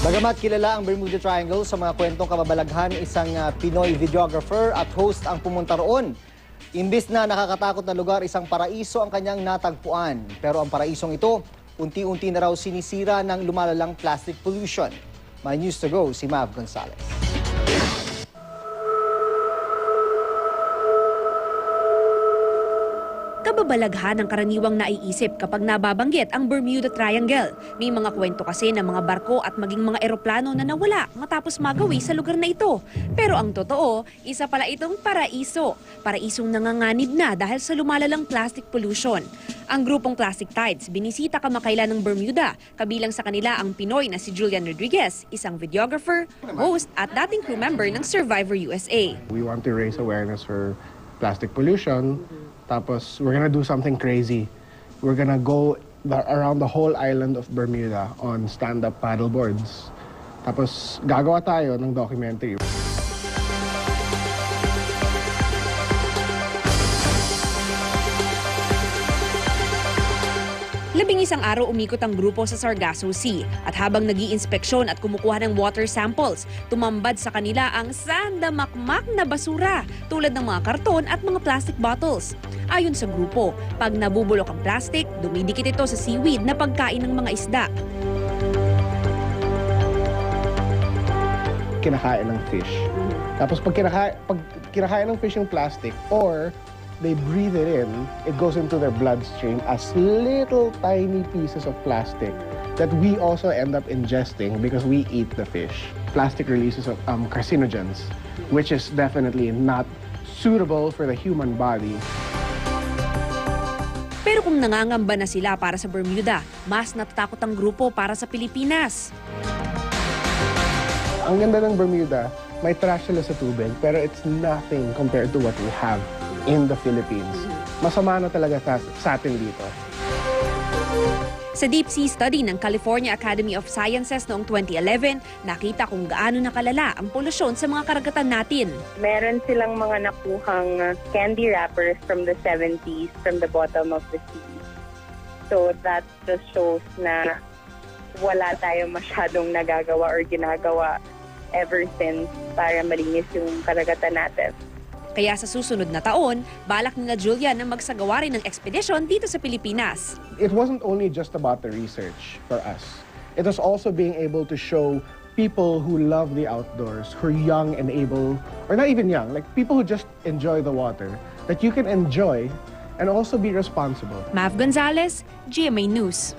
Bagamat kilala ang Bermuda Triangle sa mga kwentong kababalaghan, isang Pinoy videographer at host ang pumunta roon. Imbis na nakakatakot na lugar, isang paraiso ang kanyang natagpuan. Pero ang paraisong ito, unti-unti na raw sinisira ng lumalalang plastic pollution. My News to Go, si Mav Gonzalez. Kababalaghan ang karaniwang naiisip kapag nababanggit ang Bermuda Triangle. May mga kwento kasi ng mga barko at maging mga eroplano na nawala matapos magawi sa lugar na ito. Pero ang totoo, isa pala itong paraiso. Paraisong nanganganib na dahil sa lumalalang plastic pollution. Ang grupong Plastic Tides binisita kamakailan ng Bermuda. Kabilang sa kanila ang Pinoy na si Julian Rodriguez, isang videographer, host at dating crew member ng Survivor USA. We want to raise awareness for plastic pollution. Tapos, we're gonna do something crazy. We're gonna go around the whole island of Bermuda on stand-up paddleboards. Tapos, gagawa tayo ng documentary. Labing-isang araw umikot ang grupo sa Sargasso Sea at habang nag-iinspeksyon at kumukuha ng water samples, tumambad sa kanila ang sandamakmak na basura tulad ng mga karton at mga plastic bottles. Ayon sa grupo, pag nabubulok ang plastic, dumidikit ito sa seaweed na pagkain ng mga isda. Kinakain ng fish. Tapos pag kinakain ng fish yung plastic or they breathe it in, it goes into their bloodstream as little tiny pieces of plastic that we also end up ingesting because we eat the fish. Plastic releases of carcinogens, which is definitely not suitable for the human body. Pero kung nangangamba na sila para sa Bermuda, mas natatakot ang grupo para sa Pilipinas. Ang ganda ng Bermuda, may trash sila sa tubig, pero it's nothing compared to what we have in the Philippines. Masama na talaga sa atin dito. Sa deep sea study ng California Academy of Sciences noong 2011, nakita kung gaano nakalala ang polusyon sa mga karagatan natin. Meron silang mga nakuhang candy wrappers from the 70s from the bottom of the sea. So that just shows na wala tayong masyadong nagagawa or ginagawa ever since para malinis yung karagatan natin. Kaya sa susunod na taon, balak nila Julian na magsagawa rin ng ekspedisyon dito sa Pilipinas. It wasn't only just about the research for us. It was also being able to show people who love the outdoors, who are young and able, or not even young, like people who just enjoy the water, that you can enjoy and also be responsible. Mav Gonzalez, GMA News.